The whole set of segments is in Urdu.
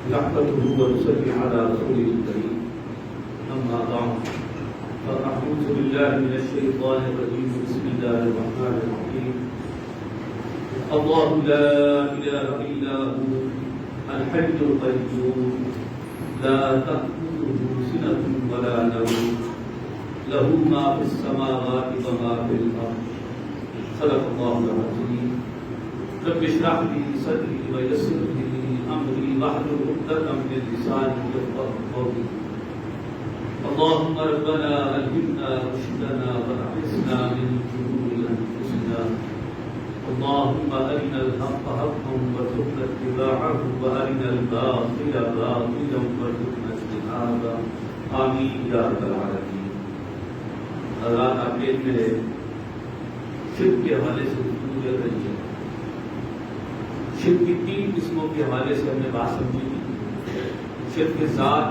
نحمده ونصلي على رسوله الكريم أما بعد فأعوذ بالله من الشيطان الرجيم بسم الله الرحمن الرحيم الله لا إله إلا هو الحي القيوم لا تأخذه سنة ولا نوم له ما في السماوات وما في الأرض صدق الله العظيم رب اشرح لي صدري ويسر لي أمري واحلل عقدة من لساني يفقهوا قولي اللهم ربنا ألهمنا رشدنا وأعصمنا من شرور أنفسنا اللهم أرنا الحق حقا وارزقنا اتباعه وأرنا الباطل باطلا وارزقنا اجتنابه آمين يا رب العالمين. حضرات آپ دیکھ رہے شرک کے حوالے سے گفتگو کر رہی ہے. شرک کی 3 قسموں کے حوالے سے ہم نے بات سمجھی. شرک کے ساتھ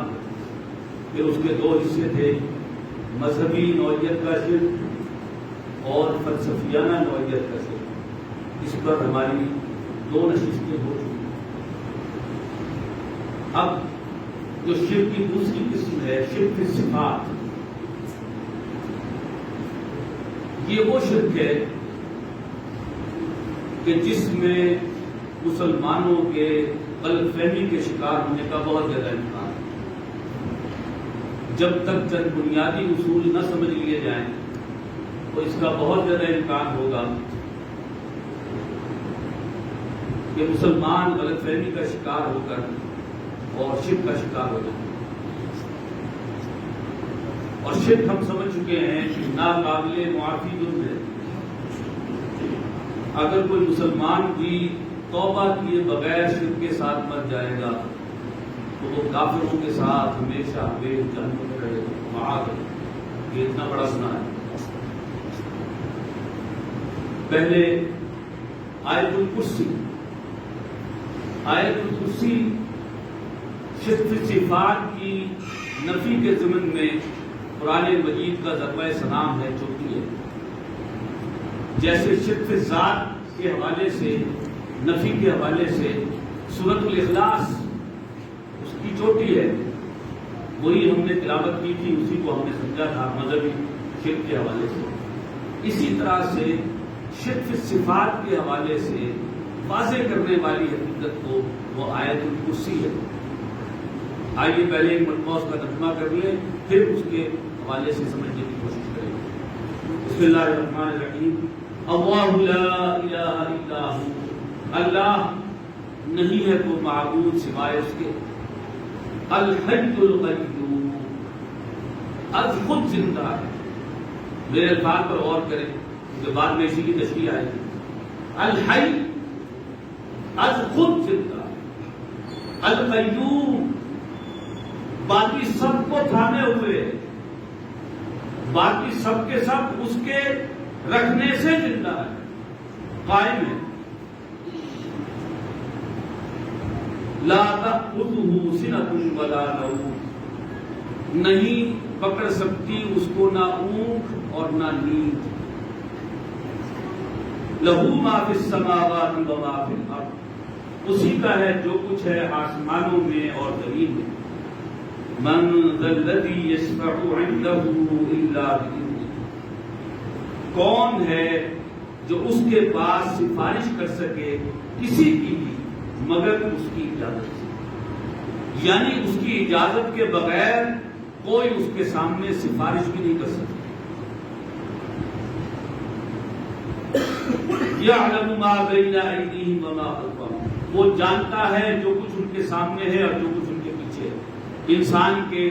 پھر اس کے 2 حصے تھے، مذہبی نوعیت کا شرک اور فلسفیانہ نوعیت کا شرک. اس پر ہماری 2 نشستیں ہو چکی. اب جو شرک کی دوسری قسم ہے شرک صفات، یہ وہ شرک ہے کہ جس میں مسلمانوں کے غلط فہمی کے شکار ہونے کا بہت زیادہ امکان ہے. جب تک چند بنیادی اصول نہ سمجھ لیے جائیں تو اس کا بہت زیادہ امکان ہوگا کہ مسلمان غلط فہمی کا شکار ہو کر اور شرک کا شکار ہو جائیں. اور شرک ہم سمجھ چکے ہیں کہ ناقابل معافی جرم ہے. اگر کوئی مسلمان بھی توبہ کیے بغیر شرک کے ساتھ مر جائے گا تو وہ کافروں کے ساتھ ہمیشہ ہمیشہ جہنم میں رہے گا. معاذ اللہ، یہ اتنا بڑا گناہ ہے. پہلے آیت الکرسی. آیت الکرسی شرک صفات کی نفی کے ضمن میں قرآن مجید کا ضربۂ سلام ہے، چوٹی ہے. جیسے شرک ذات کے حوالے سے، نفی کے حوالے سے سورۃ الاخلاص اس کی چوٹی ہے. وہی ہم نے تلاوت کی تھی، اسی کو ہم نے سمجھا تھا مذہبی شرک کے حوالے سے. اسی طرح سے شرک صفات کے حوالے سے واضح کرنے والی حقیقت کو وہ آیت الکرسی ہے. آئیے پہلے ایک مرتبہ اس کا ترجمہ کر لیں، پھر اس کے حوالے سے سمجھنے کی کوشش کریں. بسم اللہ الرحمن الرحیم. اللہ لا الہ الا ہو، اللہ نہیں ہے کوئی معبود سوائے اس کے. الحی القیوم، از خود زندہ ہے. میرے الفاظ پر غور کریں کہ بعد میں اسی کی تشریح آئے گی. الحی، از خود زندہ ہے. القیوم، باقی سب کو تھامے ہوئے، باقی سب کے سب اس کے رکھنے سے زندہ ہے، قائم ہے. لا تأخذه سنة ولا نوم، نہیں پکڑ سکتی اس کو نہ اونگ اور نہ نیند. لہو ما فی السماوات وما فی الارض، اسی کا ہے جو کچھ ہے آسمانوں میں اور زمین میں. من ذا الذی یشفع عنده الا بإذنہ، کون ہے جو اس کے پاس سفارش کر سکے کسی کی بھی مگر اس کی اجازت سے. یعنی اس کی اجازت کے بغیر کوئی اس کے سامنے سفارش بھی نہیں کر سکتا. یعلم ما بین ایدیہم وما خلفہم، وہ جانتا ہے جو کچھ ان کے سامنے ہے اور جو کچھ ان کے پیچھے ہے. انسان کے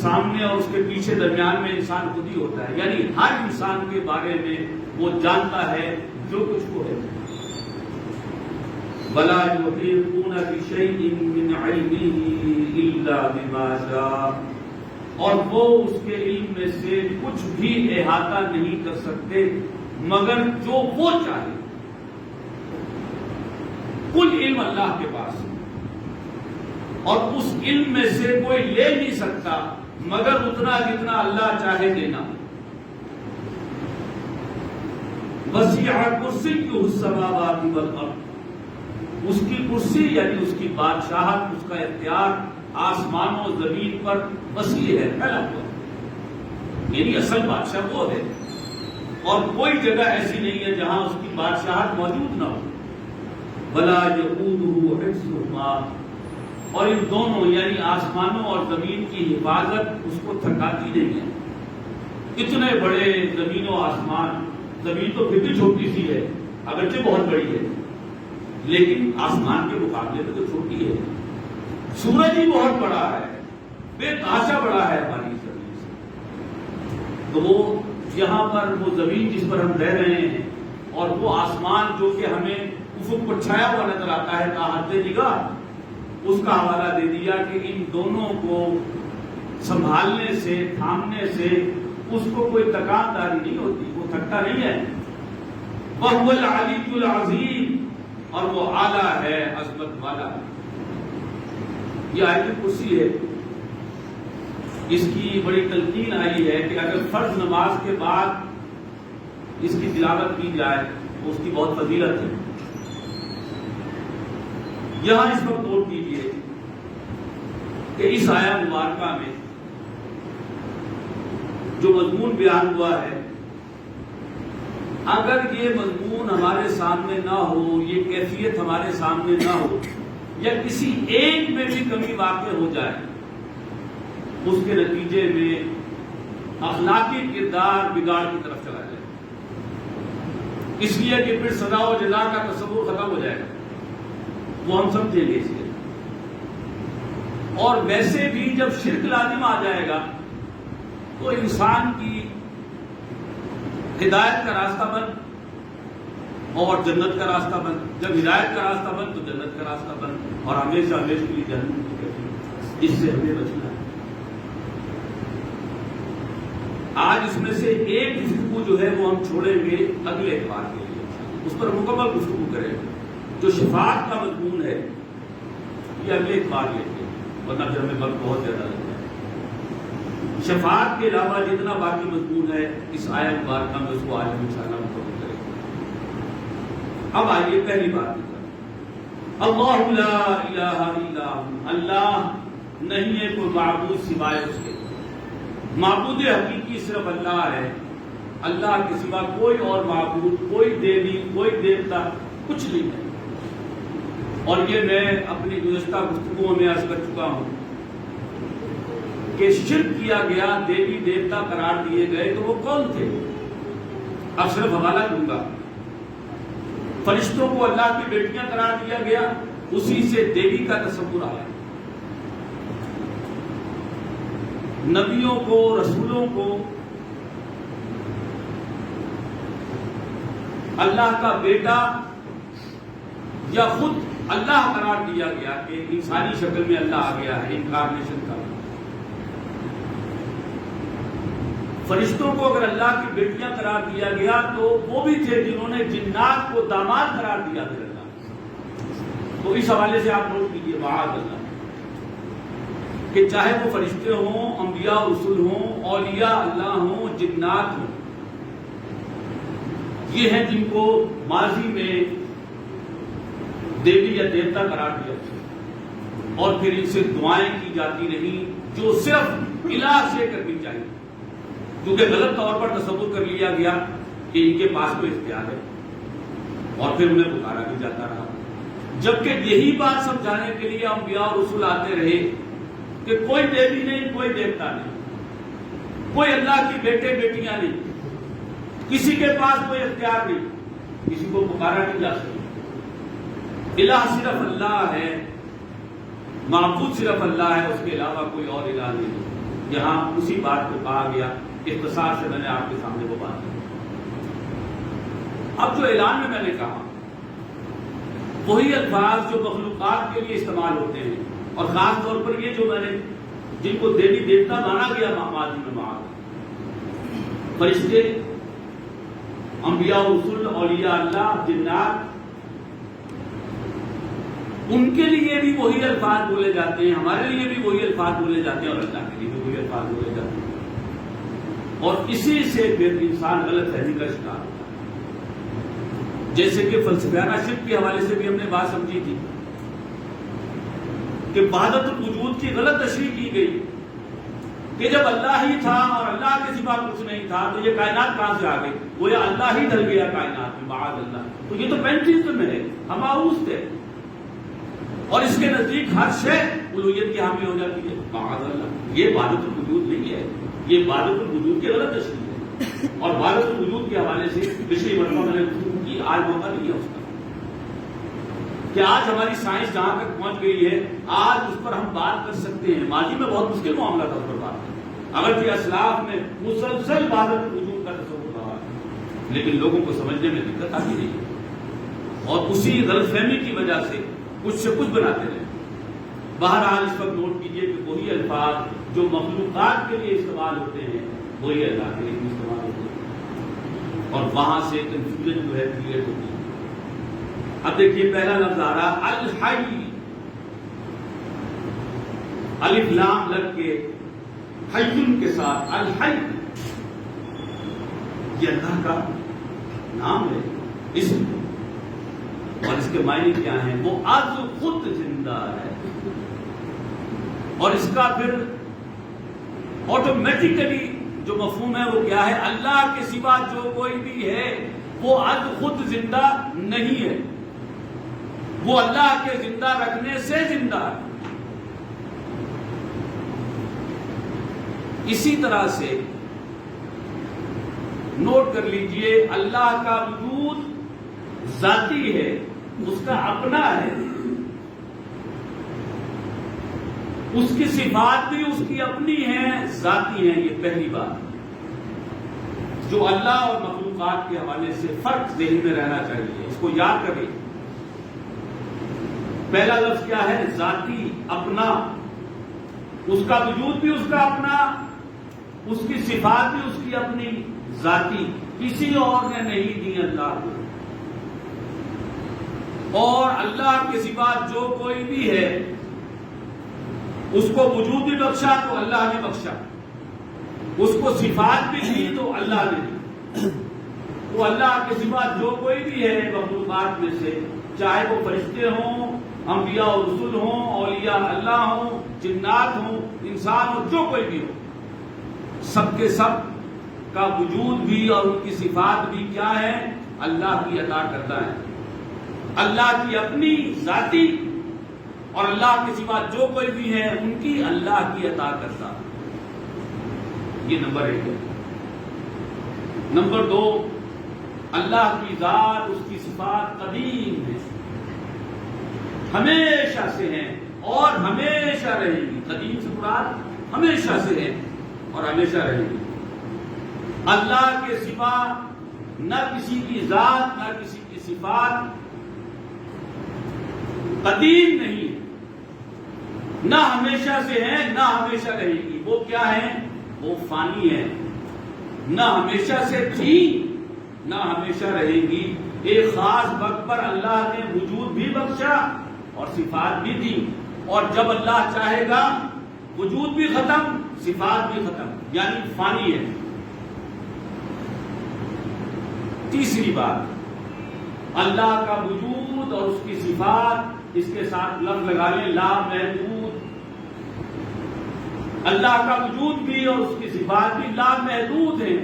سامنے اور اس کے پیچھے درمیان میں انسان خود ہی ہوتا ہے. یعنی ہر انسان کے بارے میں وہ جانتا ہے جو کچھ وہ ہے. وَلَا يُحِيطُونَ بِشَيْءٍ مِّنْ عِلْمِهِ إِلَّا بِمَا شَاءَ، اور وہ اس کے علم میں سے کچھ بھی احاطہ نہیں کر سکتے مگر جو وہ چاہے. کل علم اللہ کے پاس ہے اور اس علم میں سے کوئی لے نہیں سکتا مگر اتنا جتنا اللہ چاہے دینا. وسع کرسیہ السماوات والارض، اس کی کرسی یعنی اس کی بادشاہت، اس کا اختیار آسمانوں و زمین پر وسیع ہے، پھیلا ہوا ہے، یعنی اصل بادشاہ وہ ہے، اور کوئی جگہ ایسی نہیں ہے جہاں اس کی بادشاہت موجود نہ ہو۔ وَلَا يَئُودُهُ حِفْظُهُمَا، اور ان دونوں یعنی آسمانوں اور زمین کی حفاظت اس کو تھکاتی نہیں ہے۔ اتنے بڑے زمین و آسمان، زمین تو پھر بھی چھوٹی سی ہے اگرچہ بہت بڑی ہے، لیکن آسمان کے مقابلے میں تو چھوٹی ہے۔ سورج ہی بہت بڑا ہے، بے تحاشا بڑا ہے ہماری زمین سے، تو وہ یہاں پر وہ زمین جس پر ہم رہ رہے ہیں اور وہ آسمان جو کہ ہمیں افق پر چھایا ہوا نظر آتا ہے تاحد نگاہ، اس کا حوالہ دے دیا کہ ان دونوں کو سنبھالنے سے، تھامنے سے اس کو کوئی تکان داری نہیں ہوتی، وہ تھکتا نہیں ہے۔ وَهُوَ الْعَلِيُّ الْعَظِيمُ، اور وہ اعلیٰ ہے، عظمت والا۔ یہ آیت کرسی ہے، اس کی بڑی تلقین آئی ہے کہ اگر فرض نماز کے بعد اس کی تلاوت کی جائے تو اس کی بہت فضیلت ہے۔ یہاں اس وقت نوٹ کیجیے کہ اس آیہ مبارکہ میں جو مضمون بیان ہوا ہے، اگر یہ مضمون ہمارے سامنے نہ ہو، یہ کیفیت ہمارے سامنے نہ ہو، یا کسی ایک میں بھی کمی واقع ہو جائے، اس کے نتیجے میں اخلاقی کردار بگاڑ کی طرف چلا جائے، اس لیے کہ پھر سزا و جزا کا تصور ختم ہو جائے گا، وہ ہم سمجھیں گے اس لیے۔ اور ویسے بھی جب شرک لازم آ جائے گا تو انسان کی ہدایت کا راستہ بند اور جنت کا راستہ بند، جب ہدایت کا راستہ بند تو جنت کا راستہ بند، اور ہمیشہ ہمیشہ کے لیے جنت کی کیفیت، اس سے ہمیں بچنا ہے۔ آج اس میں سے ایک گفتگو جو ہے وہ ہم چھوڑیں گے اگلے اتوار کے لیے، اس پر مکمل گفتگو کریں گے۔ جو شفاعت کا مضمون ہے یہ اگلے اتوار لیں گے، ورنہ پھر ہمیں وقت بہت زیادہ لگتا ہے۔ شفاعت کے علاوہ جتنا باقی مضمون ہے اس آیت مبارکہ میں اس کو آج ہم انشاءاللہ مکمل کریں گے۔ اب آئیے پہلی بات کی طرف۔ اللہ لا الہ الا ہو، اللہ نہیں ہے کوئی معبود سوائے اس کے، معبود حقیقی صرف اللہ ہے، اللہ کے سوا کوئی اور معبود، کوئی دیوی، کوئی دیوتا کچھ نہیں ہے۔ اور یہ میں اپنی گزشتہ گفتگوؤں میں عرض کر چکا ہوں کہ شرک کیا گیا، دیوی دیوتا قرار دیے گئے تو وہ کون تھے؟ اب صرف حوالہ دوں گا۔ فرشتوں کو اللہ کی بیٹیاں قرار دیا گیا، اسی سے دیوی کا تصور آیا۔ نبیوں کو، رسولوں کو اللہ کا بیٹا یا خود اللہ قرار دیا گیا کہ انسانی شکل میں اللہ آ گیا ہے، انکارنیشن کا۔ فرشتوں کو اگر اللہ کی بیٹیاں قرار دیا گیا تو وہ بھی تھے جنہوں نے جنات کو داماد قرار دیا پھر اللہ۔ تو اس حوالے سے آپ نوٹ کیجیے معاذ اللہ کہ چاہے وہ فرشتے ہوں، انبیاء رسول ہوں، اولیاء اللہ ہوں، جنات ہوں، یہ ہیں جن کو ماضی میں دیوی یا دیوتا قرار دیا اور پھر ان سے دعائیں کی جاتی رہی جو صرف الہ سے کرنی چاہیے، کیونکہ غلط طور پر تصور کر لیا گیا کہ ان کے پاس کوئی اختیار ہے، اور پھر انہیں پکارا بھی جاتا رہا، جبکہ یہی بات سمجھانے کے لیے انبیاء اور رسول آتے رہے کہ کوئی دیوی نہیں، کوئی دیوتا نہیں، کوئی اللہ کی بیٹے بیٹیاں نہیں، کسی کے پاس کوئی اختیار نہیں، کسی کو پکارا نہیں جا سکتا، الہ صرف اللہ ہے، معبود صرف اللہ ہے، اس کے علاوہ کوئی اور الہ نہیں۔ یہاں اسی بات کو کہا گیا، اختصار سے میں نے آپ کے سامنے وہ بات کی۔ اب جو اعلان میں نے کہا وہی الفاظ جو مخلوقات کے لیے استعمال ہوتے ہیں، اور خاص طور پر یہ جو میں نے جن کو دیوی دیوتا مانا گیا ماضی میں، فرشتے، انبیاء رسول، اولیاء اللہ، جنات، ان کے لیے بھی وہی الفاظ بولے جاتے ہیں، ہمارے لیے بھی وہی الفاظ بولے جاتے ہیں، اور اللہ کے لیے بھی وہی الفاظ بولے جاتے ہیں، اور اسی سے پھر انسان غلط فہمی کا شکار ہوتا ہے۔ جیسے کہ فلسفیانہ شرک کے حوالے سے بھی ہم نے بات سمجھی تھی کہ وحدت الوجود کی غلط تشریح کی گئی کہ جب اللہ ہی تھا اور اللہ کے سوا کچھ نہیں تھا تو یہ کائنات کہاں سے آ گئی؟ وہ یہ اللہ ہی ڈل گیا کائنات میں، معاذ اللہ۔ تو یہ تو پینتھیزم ہے، ہماؤس ہے، اور اس کے نزدیک ہر شے الوہیت کی حامی ہو جاتی ہے، معاذ اللہ۔ یہ وحدت الوجود نہیں ہے، یہ وحدت الوجود کی غلط تشریح ہے، اور وحدت الوجود کے حوالے سے پچھلی مرتبہ میں نے گفتگو کی، آج موقع نہیں ہے اس کا کہ آج ہماری سائنس جہاں تک پہنچ گئی ہے آج اس پر ہم بات کر سکتے ہیں۔ ماضی میں بہت مشکل معاملہ تھا اس پر بات کرنا، اگرچہ اسلاف میں مسلسل وحدت الوجود کا تصور رہا ہے، لیکن لوگوں کو سمجھنے میں دقت آتی نہیں ہے، اور اسی غلط فہمی کی وجہ سے کچھ سے کچھ بناتے رہے۔ بہرحال اس وقت نوٹ کیجئے کہ وہی الفاظ جو مخلوقات کے لیے استعمال ہوتے ہیں وہی اللہ کے لیے استعمال ہوتے ہیں، اور وہاں سے کنفیوژن جو ہے کریٹ ہوتی ہے۔ اب دیکھیے پہلا لفظ آ رہا الحی، الف لام لگ کے حیّن کے ساتھ الحی، یہ اللہ کا نام ہے، اسم، اور اس کے معنی کیا ہیں؟ وہ از خود زندہ ہے، اور اس کا پھر آٹومیٹیکلی جو مفہوم ہے وہ کیا ہے؟ اللہ کے سوا جو کوئی بھی ہے وہ از خود زندہ نہیں ہے، وہ اللہ کے زندہ رکھنے سے زندہ ہے۔ اسی طرح سے نوٹ کر لیجئے اللہ کا وجود ذاتی ہے، اس کا اپنا ہے، اس کی صفات بھی اس کی اپنی ہیں، ذاتی ہیں۔ یہ پہلی بات جو اللہ اور مخلوقات کے حوالے سے فرق ذہن میں رہنا چاہیے، اس کو یاد کریں۔ پہلا لفظ کیا ہے؟ ذاتی، اپنا، اس کا وجود بھی اس کا اپنا، اس کی صفات بھی اس کی اپنی ذاتی، کسی اور نے نہیں دی اللہ کو، اور اللہ کے سوا جو کوئی بھی ہے اس کو وجود بھی بخشا تو اللہ نے بخشا، اس کو صفات بھی دی تو اللہ نے دی۔ تو اللہ کے سوا جو کوئی بھی ہے مخلوقات میں سے، چاہے وہ فرشتے ہوں، انبیاء و رسول ہوں، اولیاء اللہ ہوں، جنات ہوں، انسان ہوں، جو کوئی بھی ہو، سب کے سب کا وجود بھی اور ان کی صفات بھی کیا ہے؟ اللہ کی عطا کرتا ہے، اللہ کی اپنی ذاتی، اور اللہ کے سوا جو کوئی بھی ہے ان کی اللہ کی عطا کرتا ہے۔ یہ نمبر ایک ہے۔ نمبر دو، اللہ کی ذات، اس کی صفات قدیم ہے، ہمیشہ سے ہیں اور ہمیشہ رہیں گی۔ قدیم سے مراد ہمیشہ سے ہے اور ہمیشہ رہیں گی۔ اللہ کے سوا نہ کسی کی ذات نہ کسی کی صفات قدیم نہیں، نہ ہمیشہ سے ہیں نہ ہمیشہ رہیں گی۔ وہ کیا ہیں؟ وہ فانی ہیں، نہ ہمیشہ سے تھی نہ ہمیشہ رہیں گی۔ ایک خاص وقت پر اللہ نے وجود بھی بخشا اور صفات بھی دی، اور جب اللہ چاہے گا وجود بھی ختم صفات بھی ختم، یعنی فانی ہے۔ تیسری بات، اللہ کا وجود اور اس کی صفات، اس کے ساتھ لفظ لگا لیں لا محدود، اللہ کا وجود بھی اور اس کی صفات بھی لا محدود ہیں،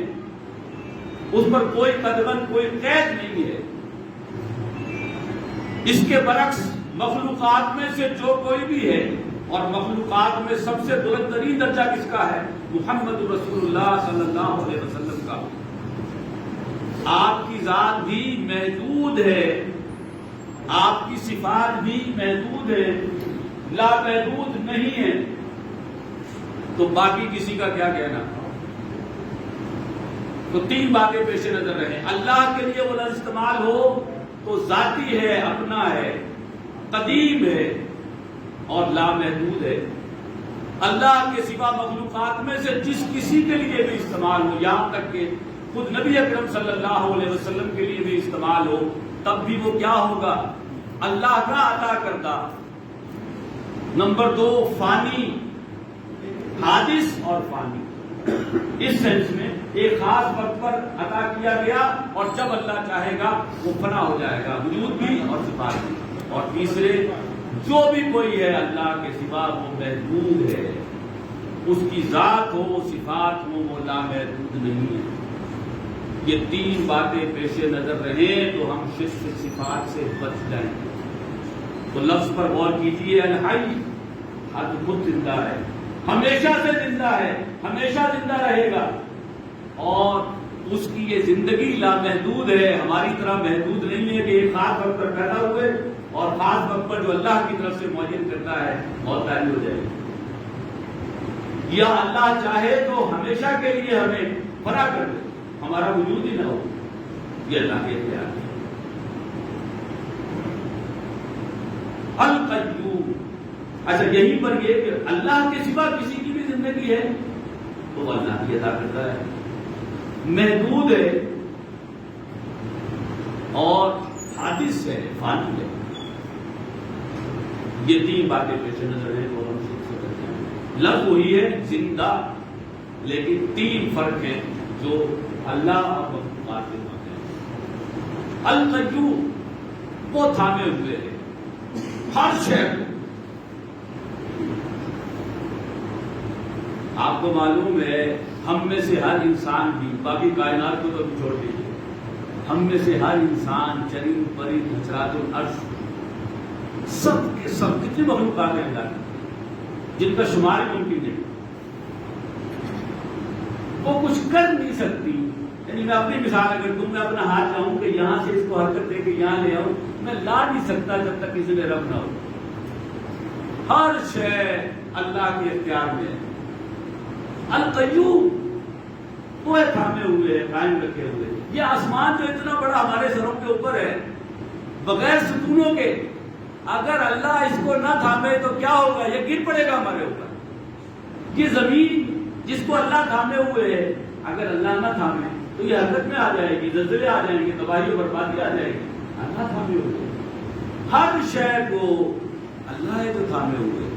اس پر کوئی قدبند کوئی قید نہیں ہے۔ اس کے برعکس مخلوقات میں سے جو کوئی بھی ہے، اور مخلوقات میں سب سے بلند ترین درجہ کس کا ہے؟ محمد رسول اللہ صلی اللہ علیہ وسلم کا۔ آپ کی ذات بھی محدود ہے، آپ کی صفات بھی محدود ہے، لا محدود نہیں ہے، تو باقی کسی کا کیا کہنا؟ تو تین باتیں پیش نظر رہیں۔ اللہ کے لیے وہ لفظ استعمال ہو تو ذاتی ہے، اپنا ہے، قدیم ہے اور لامحدود ہے۔ اللہ کے سوا مخلوقات میں سے جس کسی کے لیے بھی استعمال ہو، یہاں تک کہ خود نبی اکرم صلی اللہ علیہ وسلم کے لیے بھی استعمال ہو، تب بھی وہ کیا ہوگا؟ اللہ کا عطا کردہ۔ نمبر دو، فانی، حادث اور فانی، اس سینس میں ایک خاص وقت پر عطا کیا گیا، اور جب اللہ چاہے گا وہ فنا ہو جائے گا، وجود بھی اور صفات بھی۔ اور تیسرے، جو بھی کوئی ہے اللہ کے سوا وہ محدود ہے، اس کی ذات ہو صفات ہو وہ لامحدود نہیں ہے۔ یہ تین باتیں پیش نظر رہیں تو ہم شرک صفات سے بچ جائیں گے۔ تو لفظ پر غور کیجیے، الحی، حد خود زندہ ہے، ہمیشہ سے زندہ ہے، ہمیشہ زندہ رہے گا، اور اس کی یہ زندگی لامحدود ہے، ہماری طرح محدود نہیں ہے کہ ایک خاص وقت پر پیدا ہوئے اور خاص وقت پر جو اللہ کی طرف سے معین کرتا ہے موت طاری ہو جائے گی، یا اللہ چاہے تو ہمیشہ کے لیے ہمیں فنا کر دے، ہمارا وجود ہی نہ ہو، یہ اللہ کے اختیار ہے۔ القیوم، اچھا یہیں پر یہ کہ اللہ کے سوا کسی کی بھی زندگی ہے تو وہ اللہ کی ادا کرتا ہے، محدود ہے اور حادث ہے، فانی ہے۔ یہ تین باتیں پیش نظر ہیں تو ہم سے کرتے ہیں۔ لفظ وہی ہے زندہ، لیکن تین فرق ہیں جو اللہ اور مخلوقات کے ہوتے ہیں۔ القیوم، وہ تھامے ہوئے ہیں ہر شے کو۔ آپ کو معلوم ہے ہم میں سے ہر انسان بھی، باقی کائنات کو تو چھوڑ دیجیے، ہم میں سے ہر انسان، چرند پرند، حشرات الارض، سب کے سب کتنی مخلوقات ہیں اللہ کی جن کا شمار ممکن نہیں، وہ کچھ کر نہیں سکتی۔ یعنی میں اپنی مثال اگر دوں، میں اپنا ہاتھ لاؤں کہ یہاں سے اس کو حرکت دے کے یہاں لے آؤں، میں لا نہیں سکتا جب تک کسی میں رب نہ ہو۔ ہر شے اللہ کے اختیار میں ہے۔ القیوم، وہ تھامے ہوئے ہے، قائم رکھے ہوئے۔ یہ آسمان جو اتنا بڑا ہمارے سروں کے اوپر ہے بغیر ستونوں کے، اگر اللہ اس کو نہ تھامے تو کیا ہوگا؟ یہ گر پڑے گا ہمارے اوپر۔ یہ زمین جس کو اللہ تھامے ہوئے ہے، اگر اللہ نہ تھامے تو یہ حرکت میں آ جائے گی، زلزلے آ جائیں گے، تباہی و بربادی آ جائے گی۔ اللہ تھامے ہوئے، ہر شے کو اللہ ہے جو تھامے ہوئے۔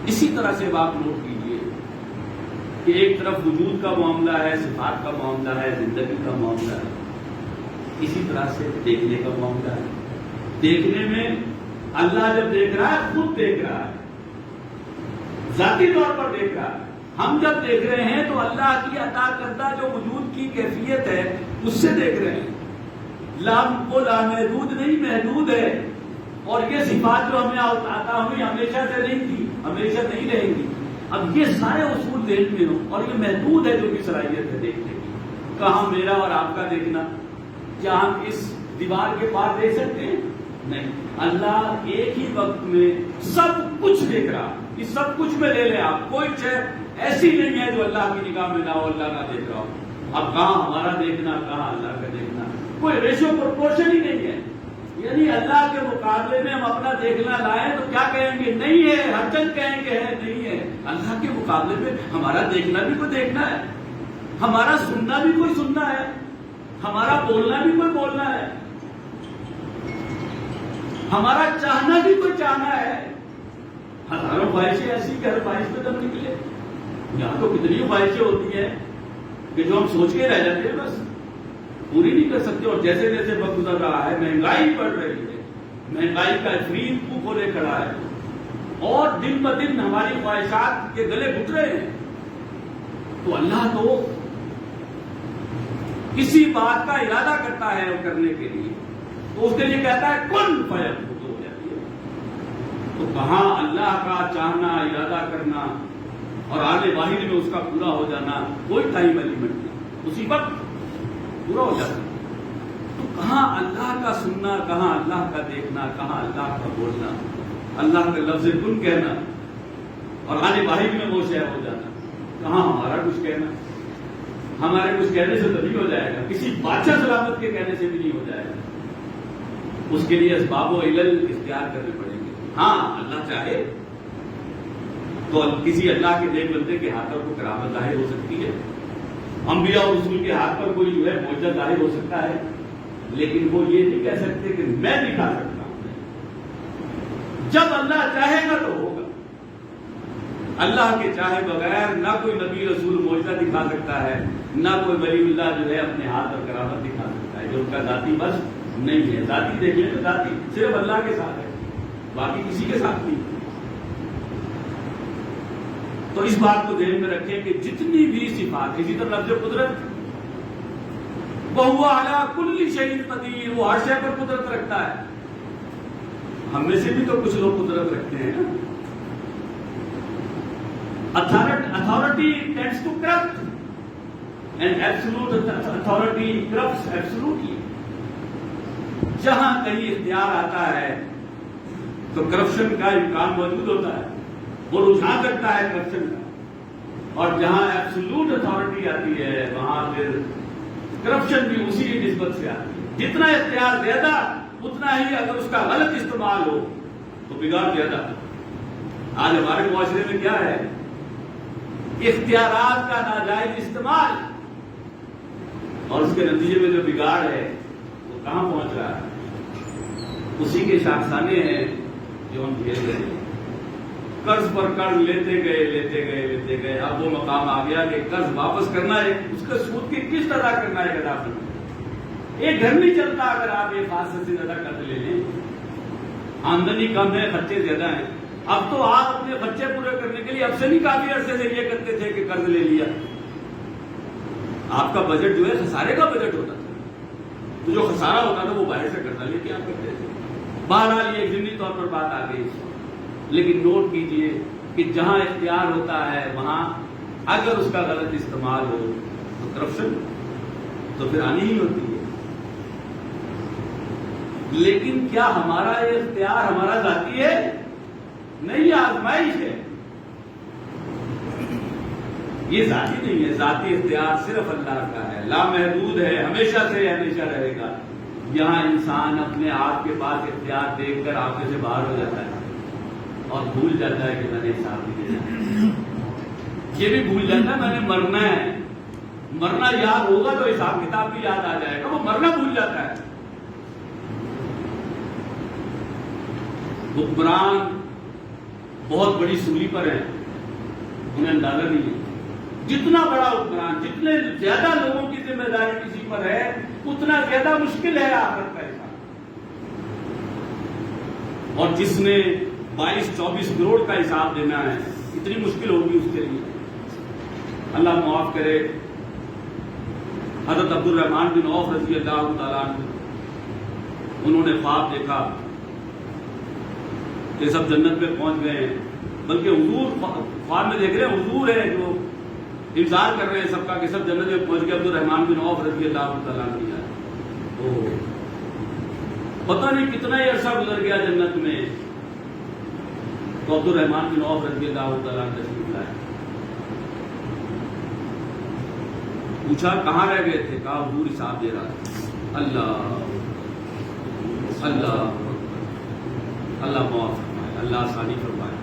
اسی طرح سے آپ نوٹ کیجئے کہ ایک طرف وجود کا معاملہ ہے، صفات کا معاملہ ہے، زندگی کا معاملہ ہے، اسی طرح سے دیکھنے کا معاملہ ہے۔ دیکھنے میں اللہ جب دیکھ رہا ہے خود دیکھ رہا ہے، ذاتی طور پر دیکھ رہا ہے۔ ہم جب دیکھ رہے ہیں تو اللہ کی عطا کردہ جو وجود کی کیفیت ہے اس سے دیکھ رہے ہیں۔ وہ لامحدود نہیں، محدود ہے، اور یہ صفات جو ہمیں عطا ہوئی ہمیشہ سے نہیں تھی، ہمیشہ نہیں رہیں گی۔ اب یہ سارے اصول ذہن میں ہوں، اور یہ محدود ہے جو بھی صلاحیت ہے دیکھنے کی۔ کہاں میرا اور آپ کا دیکھنا؟ کیا ہم اس دیوار کے پاس دیکھ سکتے ہیں؟ نہیں۔ اللہ ایک ہی وقت میں سب کچھ دیکھ رہا۔ یہ سب کچھ میں لے لیں آپ، کوئی چیز ایسی نہیں ہے جو اللہ کی نگاہ میں نہ ہو، اللہ کا دیکھ رہا ہو۔ اب کہاں ہمارا دیکھنا، کہاں اللہ کا دیکھنا، کوئی ریشو پروپورشن ہی نہیں ہے۔ یعنی اللہ کے مقابلے میں ہم اپنا دیکھنا لائیں تو کیا کہیں گے؟ نہیں ہے، ہر چند کہیں گے ہے، نہیں ہے۔ اللہ کے مقابلے میں ہمارا دیکھنا بھی کوئی دیکھنا ہے، ہمارا سننا بھی کوئی سننا ہے، ہمارا بولنا بھی کوئی بولنا ہے، ہمارا چاہنا بھی کوئی چاہنا ہے۔ ہزاروں خواہشیں ایسی کہ ہر خواہش پہ دم نکلے۔ یہاں تو کتنی خواہشیں ہوتی ہیں کہ جو ہم سوچ کے رہ جاتے ہیں، بس پوری نہیں کر سکتے۔ اور جیسے جیسے وقت گزر رہا ہے، مہنگائی بڑھ رہی ہے، مہنگائی کا عفریت منہ کھولے کھڑا ہے، اور دن بہ دن ہماری خواہشات کے گلے گھٹ رہے ہیں، تو اللہ تو کسی بات کا ارادہ کرتا ہے اور کرنے کے لیے تو اس کے لیے کہتا ہے کن فیکون، ہو جاتی ہے۔ تو کہاں اللہ کا چاہنا، ارادہ کرنا اور آنے واحد میں اس کا پورا ہو جانا، کوئی ٹائم ایلیمنٹ نہیں، اسی وقت پورا ہو جاتا ہے۔ تو کہاں اللہ کا سننا، کہاں اللہ کا دیکھنا، کہاں اللہ کا بولنا، اللہ کا لفظ کن کہنا اور آنے واحد میں وہ شے ہو جانا، کہاں ہمارا کچھ کہنا؟ ہمارے کچھ کہنے سے تبھی ہو جائے گا، کسی بادشاہ سلامت کے کہنے سے بھی نہیں ہو جائے گا۔ اس کے لیے اسباب و علل اختیار کرنے پڑیں گے۔ ہاں اللہ چاہے تو کسی اللہ کے نیک بندے کے ہاتھ پر کوئی کرامت ظاہر ہو سکتی ہے، انبیاء اور رسول کے ہاتھ پر کوئی جو ہے معجزہ ظاہر ہو سکتا ہے، لیکن وہ یہ نہیں کہہ سکتے کہ میں دکھا سکتا ہوں۔ جب اللہ چاہے گا تو ہوگا، اللہ کے چاہے بغیر نہ کوئی نبی رسول معجزہ دکھا سکتا ہے، نہ کوئی ولی اللہ جو ہے اپنے ہاتھ اور کرامت دکھا سکتا ہے، جو ان کا ذاتی بس نہیں ہے۔ ذاتی دیکھیں تو ذاتی صرف اللہ کے ساتھ ہے، باقی کسی کے ساتھ نہیں۔ تو اس بات کو ذہن میں رکھیں کہ جتنی بھی صفات، اسی طرح لفظ قدرت، وَهُوَ عَلَىٰ كُلِّ شَيْءٍ قَدِيرٌ، وہ ہر شے پر قدرت رکھتا ہے۔ ہم میں سے بھی تو کچھ لوگ قدرت رکھتے ہیں نا۔ Authority tends to corrupt and absolute authority corrupts absolutely۔ جہاں کہیں اختیار آتا ہے تو کرپشن کا امکان موجود ہوتا ہے، وہ رجحان کرتا ہے کرپشن کا، اور جہاں ایبسولوٹ اتھارٹی آتی ہے وہاں پھر کرپشن بھی اسی کی نسبت سے آتی ہے۔ جتنا اختیار زیادہ اتنا ہی اگر اس کا غلط استعمال ہو تو بگاڑ زیادہ۔ آج ہمارے معاشرے میں کیا ہے؟ اختیارات کا ناجائز استعمال، اور اس کے نتیجے میں جو بگاڑ ہے وہ کہاں پہنچ رہا ہے؟ اسی کے شاخسانے ہیں جو ہم جھیل رہے ہیں۔ قرض پر قرض لیتے گئے، اب وہ مقام آ گیا کہ قرض واپس کرنا ہے، اس کا سود کی قسط ادا کرنا ہے ادا کرنا۔ ایک گھر نہیں چلتا اگر آپ ایک خاص سے زیادہ قرض لے لیں۔ آمدنی کم ہے، خرچے زیادہ ہیں، اب تو آپ اپنے خرچے پورے کرنے کے لیے اب سے نہیں کافی عرصے سے یہ کرتے تھے کہ قرض لے لیا۔ آپ کا بجٹ جو ہے خسارے کا بجٹ ہوتا تھا، تو جو خسارہ ہوتا تھا وہ باہر سے قرضہ لے کے آپ کرتے تھے۔ بہرحال یہ ضمنی طور پر بات آ گئی، لیکن نوٹ کیجئے کہ جہاں اختیار ہوتا ہے وہاں اگر اس کا غلط استعمال ہو تو کرپشن تو پھر آنی ہی ہوتی ہے۔ لیکن کیا ہمارا یہ اختیار ہمارا ذاتی ہے؟ نہیں، یہ آزمائش ہے۔ یہ ذاتی نہیں ہے، ذاتی اختیار صرف اللہ کا ہے، لامحدود ہے، ہمیشہ سے ہمیشہ رہے گا۔ یہاں انسان اپنے آپ کے پاس اختیار دیکھ کر آپے سے باہر ہو جاتا ہے اور بھول جاتا ہے کہ میں نے حساب نہیں دینا۔ یہ بھی بھول جاتا ہے میں نے مرنا ہے۔ مرنا یاد ہوگا تو حساب کتاب بھی یاد آ جائے گا، وہ مرنا بھول جاتا ہے۔ حکمران بہت بڑی سولی پر ہیں، انہیں اندازہ نہیں ہے۔ جتنا بڑا حکمران، جتنے زیادہ لوگوں کی ذمہ داری کسی پر ہے اتنا زیادہ مشکل ہے آخرت کا حساب۔ اور جس نے 22-24 کروڑ کا حساب دینا ہے اتنی مشکل ہوگی اس کے لیے۔ اللہ معاف کرے، حضرت عبد الرحمن بن عوف رضی اللہ تعالیٰ عنہ، انہوں نے خواب دیکھا کہ سب جنت میں پہنچ گئے ہیں، بلکہ حضور خواب میں دیکھ رہے ہیں، حضور ہے جو انتظار کر رہے ہیں سب کا کہ سب جنت میں پہنچ گئے۔ عبد الرحمن بن عوف رضی اللہ تعالیٰ عنہ ہے، تو پتہ نہیں کتنا ہی عرصہ گزر گیا جنت میں، تو عبد الرحمن بن عوف رضی اللہ تعالیٰ عنہ تشریف لائے۔ پوچھا کہاں رہ گئے تھے؟ کہا حضور حساب دے رہا تھا۔ اللہ اللہ اللہ معاف فرمائے، اللہ آسانی فرمائے،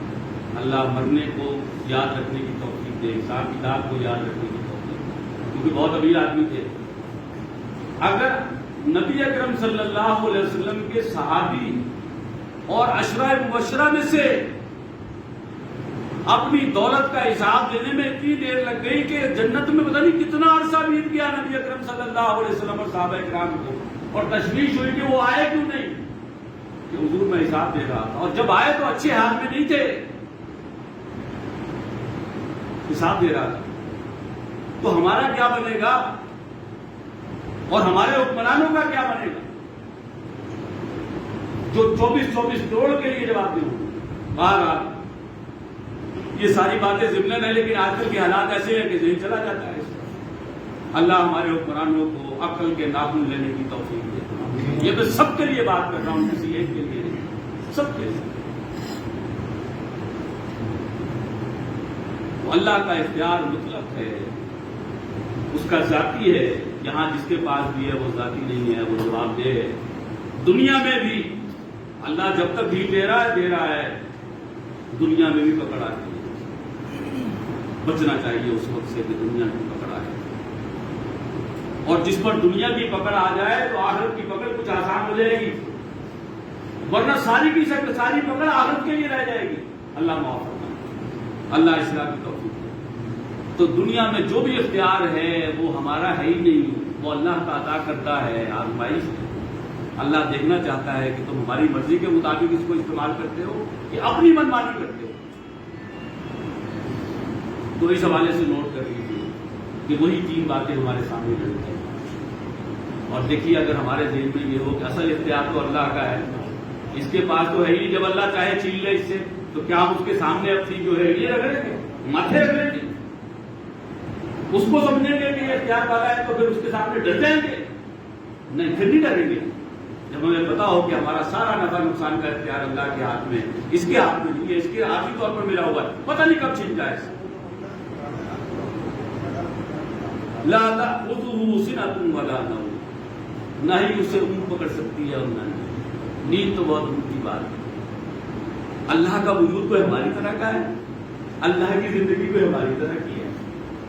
اللہ مرنے کو یاد رکھنے کی توفیق دے، حساب کتاب کو یاد رکھنے کی توفیق، کیونکہ بہت امیر آدمی تھے۔ اگر نبی اکرم صلی اللہ علیہ وسلم کے صحابی اور عشرہ مبشرہ میں سے اپنی دولت کا حساب دینے میں اتنی دیر لگ گئی کہ جنت میں پتہ نہیں کتنا عرصہ بیت گیا نبی اکرم صلی اللہ علیہ وسلم اور صحابہ کرام کو، اور تشویش ہوئی کہ وہ آئے کیوں نہیں، کہ حضور میں حساب دے رہا تھا، اور جب آئے تو اچھے حال میں نہیں تھے، حساب دے رہا تھا۔ تو ہمارا کیا بنے گا اور ہمارے حکمرانوں کا کیا بنے گا جو 24-24 کروڑ کے لیے جواب دیں؟ بہرحال یہ ساری باتیں ضمن ہیں، لیکن آج کل کے حالات ایسے ہیں کہ ذہن چلا جاتا ہے۔ اللہ ہمارے حکمرانوں کو عقل کے ناخن لینے کی توفیق دے۔ یہ تو سب کے لیے بات کر رہا ہوں، کسی ایک کے لیے نہیں، سب کے لیے۔ اللہ کا اختیار مطلق ہے، اس کا ذاتی ہے، یہاں جس کے پاس بھی ہے وہ ذاتی نہیں ہے، وہ جواب دہ ہے۔ دنیا میں بھی اللہ جب تک بھی دے رہا ہے، دنیا میں بھی پکڑ آتی ہے۔ بچنا چاہیے اس وقت سے کہ دنیا کی پکڑ آئے، اور جس پر دنیا کی پکڑ آ جائے تو آخرت کی پکڑ کچھ آسان ہو جائے گی، ورنہ ساری کی ساری پکڑ آخرت کے لیے رہ جائے گی۔ اللہ معاف فرمائے، اللہ اصلاح کی توفیق دے۔ تو دنیا میں جو بھی اختیار ہے وہ ہمارا ہے ہی نہیں، وہ اللہ کا عطا کرتا ہے، آزمائش ہے۔ اللہ دیکھنا چاہتا ہے کہ تم ہماری مرضی کے مطابق اس کو استعمال کرتے ہو کہ اپنی منمانی کرتے ہو۔ تو اس حوالے سے نوٹ کر لیجیے کہ وہی تین باتیں ہمارے سامنے رہتی ہیں۔ اور دیکھیے اگر ہمارے ذہن میں یہ ہو کہ اصل اختیار تو اللہ کا ہے، اس کے پاس تو ہے ہی، جب اللہ چاہے چھین لے اس سے، تو کیا ہم اس کے سامنے اپنی جو ہے یہ رکھ لیں گے، ماتھے رکھ لیں گے؟ اس کو سمجھیں گے کہ یہ اختیار والا ہے تو پھر اس کے سامنے ڈر جائیں گے؟ نہیں، پھر نہیں ڈریں گے۔ جب ہمیں پتا ہو کہ ہمارا سارا نفع نقصان کا اختیار اللہ کے ہاتھ میں، اس کے ہاتھ میں نہیں ہے، اس کے آخری طور پر ملا ہوا ہے، پتہ نہیں کب چھن جائے۔ لا تأخذه سنة ولا نوم، نہ ہی اسے اونگ پکڑ سکتی ہے اور نہ نیند تو بہت دور کی بات ہے۔ اللہ کا وجود کوئی ہماری طرح کا ہے؟ اللہ کی زندگی کوئی ہماری طرح کی ہے؟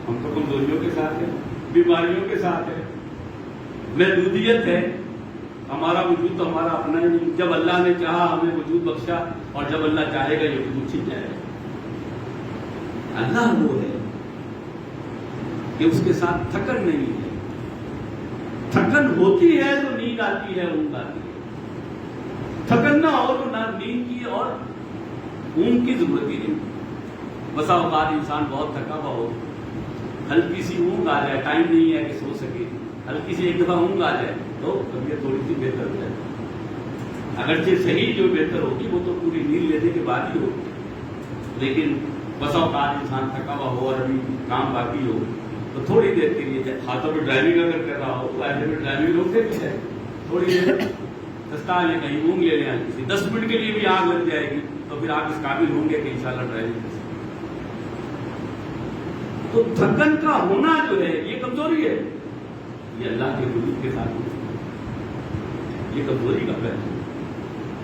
ہم تو کمزوریوں کے ساتھ ہیں، بیماریوں کے ساتھ ہیں، محدودیت ہے، ہمارا وجود تو ہمارا اپنا ہی نہیں۔ جب اللہ نے چاہا ہمیں وجود بخشا، اور جب اللہ چاہے گا یہ وجود چھن جائے گا۔ اللہ وہ ہے کہ اس کے ساتھ تھکن نہیں ہے، تھکن ہوتی ہے تو نیند آتی ہے، اونگ آتی ہے، تھکن نہ ہو تو نہ نیند کی اور اونگ کی ضرورت ہی نہیں۔ بسا اوقات انسان بہت تھکا ہوا ہو، ہلکی سی اونگ آ جائے، ٹائم نہیں ہے کہ سو سکے، ہلکی سی ایک دفعہ اونگ آ جائے تو طبیعت تھوڑی سی بہتر ہو جائے۔ اگرچہ صحیح جو بہتر ہوگی وہ تو پوری نیند لینے کے بعد ہی ہوگی، لیکن بسا اوقات انسان تھکا ہوا ہو اور ابھی کام باقی ہو تو تھوڑی دیر کے لیے ہاتھوں میں ڈرائیونگ اگر کر رہا ہو تو ایسے میں ڈرائیونگ روکتے بھی ہے، تھوڑی دیر سستا لیں، کہیں اونگ لے لیں، کسی 10 منٹ کے لیے بھی آگ لگ جائے گی تو پھر آپ اس قابل ہوں گے کہ انشاءاللہ ڈرائیونگ کر سکیں۔ تو تھکن کا ہونا جو ہے یہ کمزوری ہے، یہ اللہ کے وجود کے ساتھ یہ کمزوری کا پہلو۔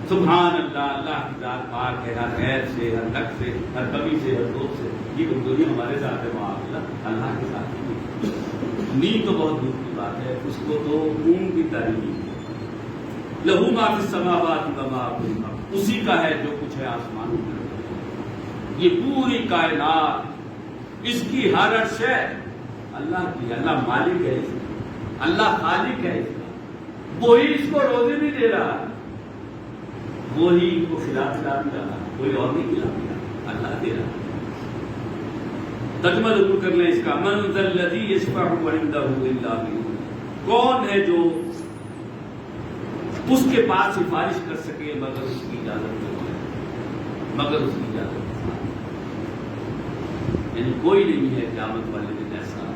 سبحان اللہ، اللہ کی ذات پاک ہے ہر عیب سے، ہر نقص سے، ہر کمی سے، ہر دوست سے۔ یہ کمزوری ہمارے ساتھ ہے، معاملہ اللہ کے ساتھ نہیں۔ نیند تو بہت دور کی بات ہے، اس کو تو اونگ کی تعریف، لہو ما فی السماوات و ما فی الارض، اسی کا ہے جو کچھ ہے آسمانوں میں۔ یہ پوری کائنات، اس کی ہر شے اللہ کی، اللہ مالک ہے اس کا، اللہ خالق ہے اس کا، وہی اس کو روزی بھی دے رہا ہے، وہی ان کو کھلا بھی رہا، کوئی اور نہیں کھلا بھی رہا، اللہ دے رہا۔ ترجمہ ضرور کر لیں اس کا، من ذا الذی یشفع عندہ الا باذنہ، کون ہے جو اس کے پاس سفارش کر سکے مگر اس کی اجازت کے، مگر اس کی اجازت کے، یعنی کوئی نہیں ہے قیامت والے دن ایسا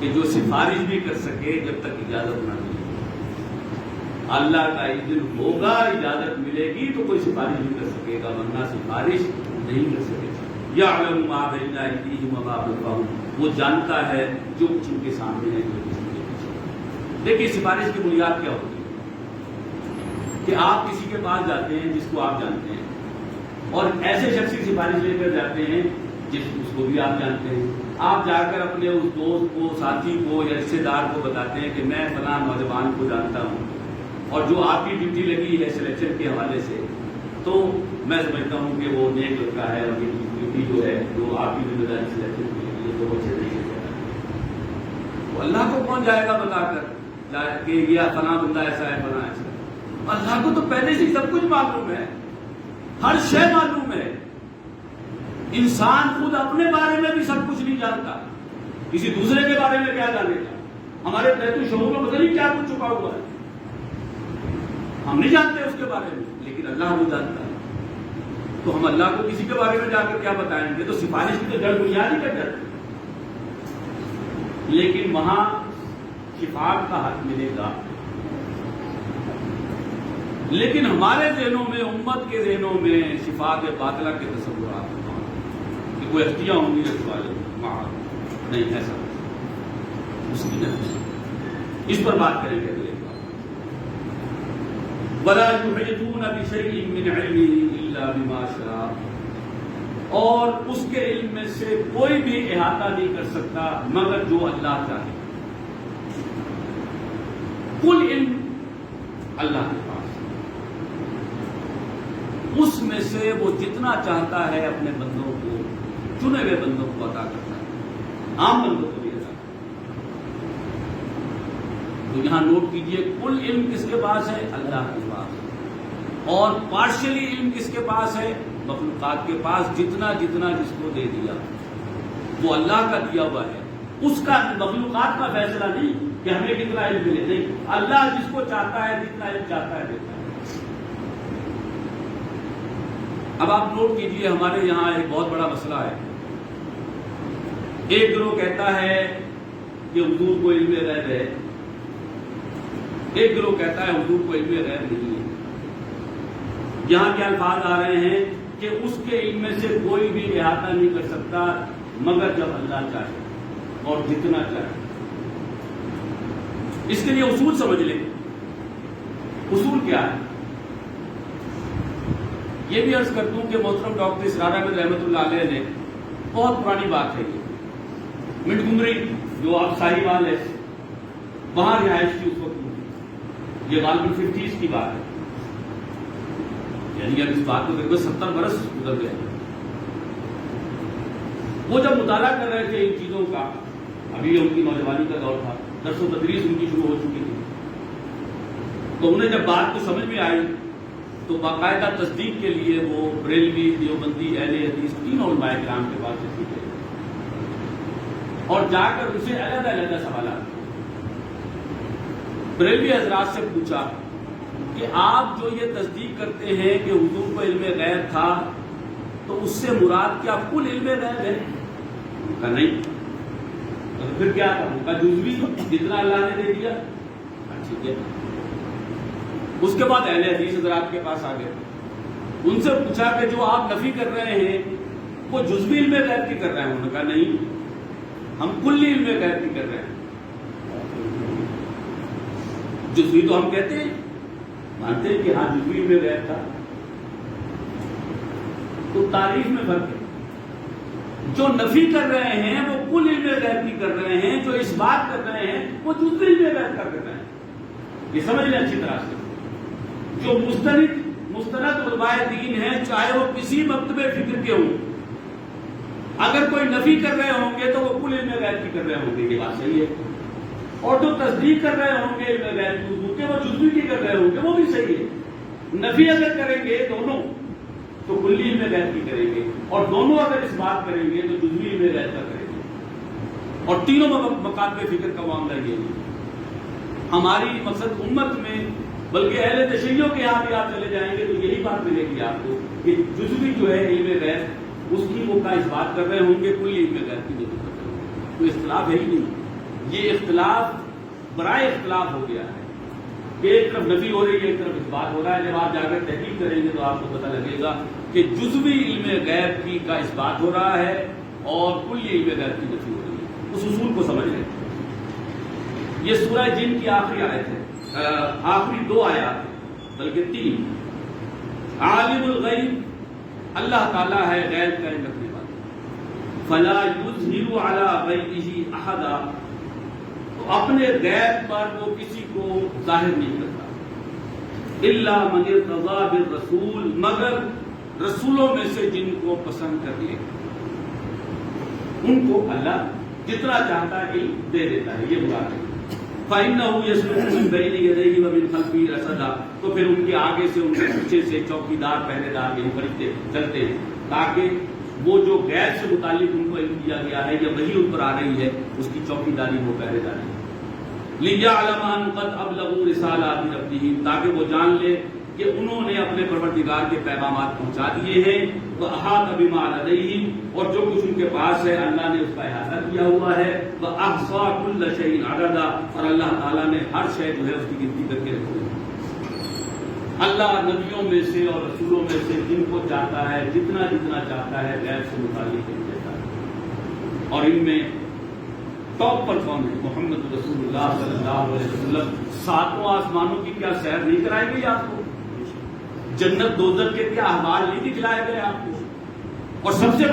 کہ جو سفارش بھی کر سکے جب تک اجازت نہ ملے۔ اللہ کا اذن ہوگا، اجازت ملے گی تو کوئی سفارش بھی کر سکے گا، ورنہ سفارش نہیں کر سکے گا۔ یعلم ما بین ایدیہم وما خلفہم، وہ جانتا ہے جو کچھ ان کے سامنے ہے، جو کچھ ان کے پیچھے۔ دیکھیے سفارش کی بنیاد کیا ہوتی ہے کہ آپ کسی کے پاس جاتے ہیں جس کو آپ جانتے ہیں، اور ایسے شخص کی سفارش لے کر جاتے ہیں اس کو بھی آپ جانتے ہیں۔ آپ جا کر اپنے اس دوست کو، ساتھی کو یا رشتے دار کو بتاتے ہیں کہ میں فلاں نوجوان کو جانتا ہوں اور جو آپ کی ڈیوٹی لگی ہے سلیکشن کے حوالے سے، تو میں سمجھتا ہوں کہ وہ نیک لڑکا ہے، اور یہ ڈیوٹی جو ہے جو آپ کی ذمہ داری سلیکشن کی ہے یہ تو اچھے نہیں ہے۔ تو اللہ کو کون جائے گا بتا کر کہ یہ فلاں بندہ ایسا ہے، فلاں ایسا ہے؟ اللہ کو تو پہلے سے سب کچھ معلوم ہے، ہر شے معلوم ہے۔ انسان خود اپنے بارے میں بھی سب کچھ نہیں جانتا، کسی دوسرے کے بارے میں کیا جانے گا؟ ہمارے تحت شعور میں پتہ نہیں کیا کچھ چھپا ہوا ہے، ہم نہیں جانتے اس کے بارے میں، لیکن اللہ وہ جانتا ہے۔ تو ہم اللہ کو کسی کے بارے میں جا کر کیا بتائیں گے؟ تو سفارش کی تو جڑ بنیاد ہی کر جاتی ہے۔ لیکن وہاں شفاعت کا حق ملے گا، لیکن ہمارے ذہنوں میں، امت کے ذہنوں میں شفاعت باطلہ کے تصورات کہ کوئی ہستیاں ہوں گی اس والے نہیں، ایسا اس کی نہیں۔ اس پر بات کریں گے اگلے بار۔ وَلَا يُحِيطُونَ بِشَيْءٍ مِّنْ عِلْمِهِ إِلَّا بِمَا شَاءَ، اور اس کے علم میں سے کوئی بھی احاطہ نہیں کر سکتا مگر جو اللہ چاہے۔ کل علم اللہ کے پاس، اس میں سے وہ جتنا چاہتا ہے اپنے بندوں کو، چنے ہوئے بندوں کو عطا کرتا ہے، عام بندوں کو بھی عطا کرتا ہے۔ تو یہاں نوٹ کیجئے، کل علم کس کے پاس ہے؟ اللہ کے پاس، اور پارشلی علم کس کے پاس ہے؟ مخلوقات کے پاس۔ جتنا جتنا جس کو دے دیا وہ اللہ کا دیا ہوا ہے، اس کا مخلوقات کا فیصلہ نہیں کہ ہمیں کتنا علم ملے، نہیں، اللہ جس کو چاہتا ہے جتنا علم چاہتا ہے دیتا ہے۔ اب آپ نوٹ کیجئے، ہمارے یہاں ایک بہت بڑا مسئلہ ہے۔ ایک گروہ کہتا ہے کہ حضور کو علم غیب ہے، ایک گروہ کہتا ہے حضور کو علم غیب نہیں ہے۔ یہاں کے الفاظ آ رہے ہیں کہ اس کے علم میں سے کوئی بھی احاطہ نہیں کر سکتا مگر جب اللہ چاہے اور جتنا چاہے۔ اس کے لیے اصول سمجھ لیں۔ اصول کیا ہے؟ یہ بھی عرض کر دوں کہ محترم ڈاکٹر اسرار احمد رحمۃ اللہ علیہ نے، بہت پرانی بات ہے یہ، منٹ گمری جو آپ ساہیوال ہے وہاں رہائش کی اس وقت، یہ غالباً 50s کی بات ہے، یعنی اب اس بات کو تقریباً 70 برس گزر گئے۔ وہ جب مطالعہ کر رہے تھے ان چیزوں کا، ابھی ان کی نوجوانی کا دور تھا، درس و تدریس ان کی شروع ہو چکی تھی، تو انہیں جب بات کو سمجھ میں آئی تو باقاعدہ تصدیق کے لیے وہ بریلوی، دیوبندی، اہل حدیث، تین علماء کرام کے پاس چلے گئے اور جا کر اسے علیحدہ علیحدہ سوالات، بریلوی حضرات سے پوچھا کہ آپ جو یہ تصدیق کرتے ہیں کہ حضور کو علم غیب تھا، تو اس سے مراد کیا کل علم غیب ہے؟ کہا نہیں۔ تو پھر کیا تھا؟ ان کا جزوی جتنا اللہ نے دے دیا۔ ٹھیک ہے۔ اس کے بعد اہل حدیث حضرات کے پاس آ گئے، ان سے پوچھا کہ جو آپ نفی کر رہے ہیں وہ جزوی علم غیب کی کر رہے ہیں؟ انہوں نے کہا نہیں، ہم کلی علم غیب کی کر رہے ہیں۔ جزوی تو ہم کہتے ہیں، مانتے ہیں کہ ہاں جزوی علم غیب تھا۔ تو تعریف میں فرق ہے، جو نفی کر رہے ہیں وہ کل علم غیب کی کر رہے ہیں، جو اس بات کر رہے ہیں وہ جزوی علم غیب کا کر رہے ہیں۔ یہ سمجھ لیں اچھی طرح سے۔ جو مستند علماء دین ہیں، چاہے وہ کسی مکتب فکر کے ہوں، اگر کوئی نفی کر رہے ہوں گے تو وہ کل علم غیب کی کر رہے ہوں گے، یہ بات صحیح ہے، اور جو تصدیق کر رہے ہوں گے علم غیب کی کہ وہ جزوی کی کر رہے ہوں گے، وہ بھی صحیح ہے۔ نفی اگر کریں گے دونوں تو کلی علم غیب کی کریں گے، اور دونوں اگر اس بات کریں گے تو جزوی علم غیب کا کریں گے، اور تینوں مکاتب فکر کا معاملہ یہ ہے۔ ہماری مقصد امت میں، بلکہ اہل تشیع کے یہاں بھی آپ چلے جائیں گے تو یہی بات ملے گی آپ کو کہ جزوی جو ہے علم غیب، اس کی وہ کا اس بات کر رہے ہوں گے، کلی علم غیب کی نہیں کر رہے ہوں گے۔ کوئی اختلاف ہے ہی نہیں۔ یہ اختلاف برائے اختلاف ہو گیا ہے کہ ایک طرف نفی ہو رہی ہے، ایک طرف اس بات ہو رہا ہے۔ جب آپ جا کر تحقیق کریں گے تو آپ کو پتہ لگے گا کہ جزوی علم غیب کی کا اس بات ہو رہا ہے اور کلی علم غیب کی نفی ہو رہی ہے۔ اس اصول کو سمجھ لیں۔ یہ سورہ جن کی آخری آیت ہے، آخری 2 آیات ہیں بلکہ 3۔ عالم الغیب، اللہ تعالیٰ ہے غیب کا علم رکھنے والا، فلا یظہر علی غیبہ احدا، تو اپنے غیب پر وہ کسی کو ظاہر نہیں کرتا، الا من ارتضی بالرسول، مگر رسولوں میں سے جن کو پسند کر لے، ان کو اللہ جتنا چاہتا ہے علم دے دیتا ہے، یہ مراد ہے۔ فَإِنَّهُ يَسْلُكُ مِن بَيْنِ يَدَيْهِ وَمِنْ خَلْفِهِ رَصَدًا، تو پھر ان کے آگے سے، ان کے پیچھے سے چوکیدار، پہرے دار یہی فرشتے چلتے ہیں، تاکہ وہ جو غیب سے متعلق ان کو علم دیا گیا ہے یا وحی ان پر آ رہی ہے، اس کی چوکیداری ہو، پہرے داری۔ لِيَعْلَمَ أَنْ قَدْ أَبْلَغُوا رِسَالَاتِ رَبِّهِمْ، تاکہ وہ جان لے کہ انہوں نے اپنے پروردگار کے پیغامات پہنچا دیے ہیں، وَأَحَاطَ بِمَا لَدَيْهِمْ، اور جو کچھ ان کے پاس ہے اللہ نے اس کا احاطہ کیا ہوا ہے، وَأَحْصَىٰ كُلَّ شَيْءٍ عَدَدًا، اور اللہ تعالیٰ نے ہر شے جو ہے اس کی گنتی کر کے رکھی ہے۔ اللہ نبیوں میں سے اور رسولوں میں سے جن کو چاہتا ہے جتنا جتنا چاہتا ہے غیب سے متعلق علم دیتا ہے، اور ان میں ٹاپ پر کون ہے؟ محمد رسول اللہ صلی اللہ علیہ وسلم۔ 7 آسمانوں کی کیا سیر نہیں کرائی گئی آپ کو؟ جنت دوزخ کے کیا احوال نہیں دکھلائے گئے آپ کو؟ اور سب سے